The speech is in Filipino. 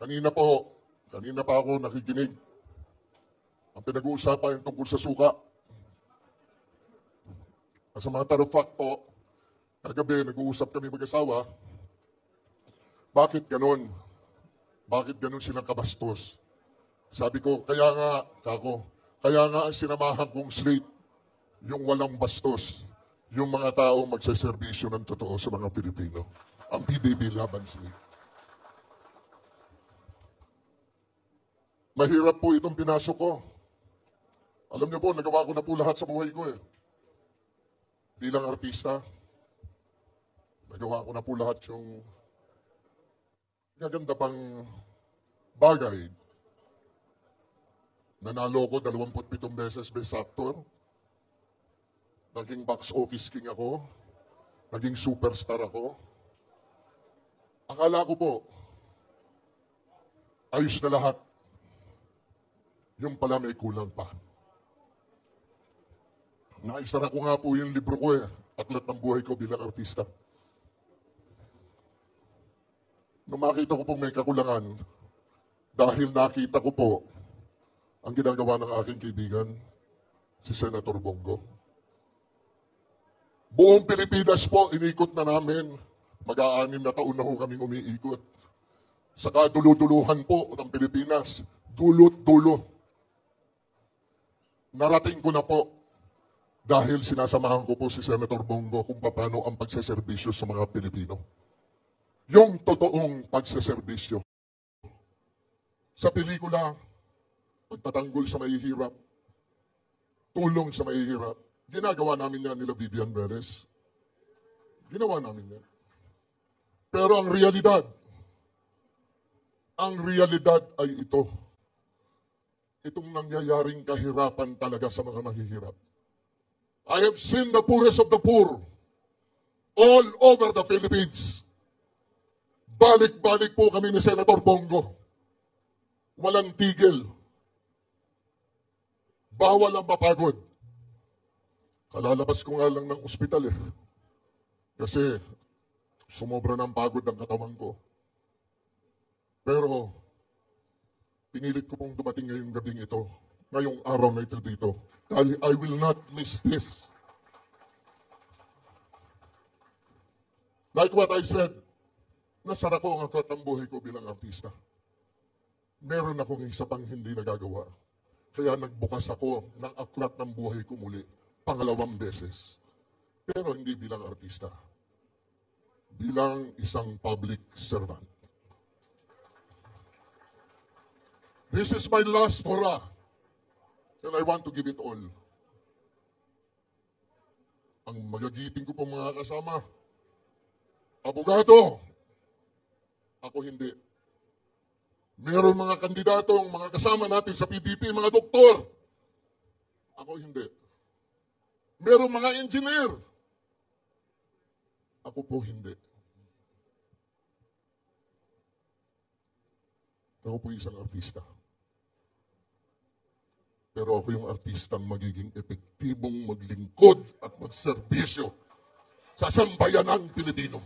Kanina pa ako nakikinig. Ang pinag-uusapan yung tungkol sa suka. As a matter of fact po, kagabi nag-uusap kami mag-asawa, bakit ganon? Bakit ganon silang kabastos? Sabi ko, kaya nga ang sinamahan kong slate, yung walang bastos, yung mga taong magsaserbisyo ng totoo sa mga Pilipino. Ang PDP Laban Slate. Mahirap po itong pinasok ko. Alam niyo po, nagawa ko na po lahat sa buhay ko eh. Bilang artista, nagawa ko na po lahat yung gaganda pang bagay. Nanalo ko 27 beses Best Actor. Naging box office king ako. Naging superstar ako. Akala ko po, ayos na lahat. Yung pala may kulang pa. Naisara ko nga po yung libro ko eh, Aklat ng Buhay Ko bilang Artista. Nung makita ko pong may kakulangan, dahil nakita ko po ang ginagawa ng aking kaibigan, si Senator Bongo. Buong Pilipinas po, inikot na namin. Mag-aanim na taon na ho kaming umiikot. Sa kaduluduluhan po ng Pilipinas, dulot-dulo. Narating ko na po dahil sinasamahan ko po si Senator Bongo kung paano ang pagsaserbisyo sa mga Pilipino. Yung totoong pagsaserbisyo. Sa pelikula, pagtatanggol sa mahihirap, tulong sa mahihirap, ginagawa namin yan nila Vivian Perez. Ginawa namin yan. Pero ang realidad ay ito. Itong nangyayaring kahirapan talaga sa mga mahihirap. I have seen the poorest of the poor all over the Philippines. Balik-balik po kami ni Senator Bongo. Walang tigil. Bawal ang mapagod. Kalalabas ko nga lang ng ospital eh. Kasi sumobra ng pagod ang katawan ko. Pero pinilit ko pong dumating ngayong gabing ito, ngayong araw na ito dito. Dahil I will not miss this. Like what I said, nasara ko ang aklat ng buhay ko bilang artista. Meron akong isa pang hindi nagagawa. Kaya nagbukas ako ng aklat ng buhay ko muli, pangalawang beses. Pero hindi bilang artista. Bilang isang public servant. This is my last hurrah. And I want to give it all. Ang magagiting ko po mga kasama, abogado, ako hindi. Meron mga kandidatong, mga kasama natin sa PDP, mga doktor, ako hindi. Meron mga engineer, ako po hindi. Ako po isang artista. Pero ako yung artistang magiging epektibong maglingkod at magserbisyo sa sambayanang Pilipino.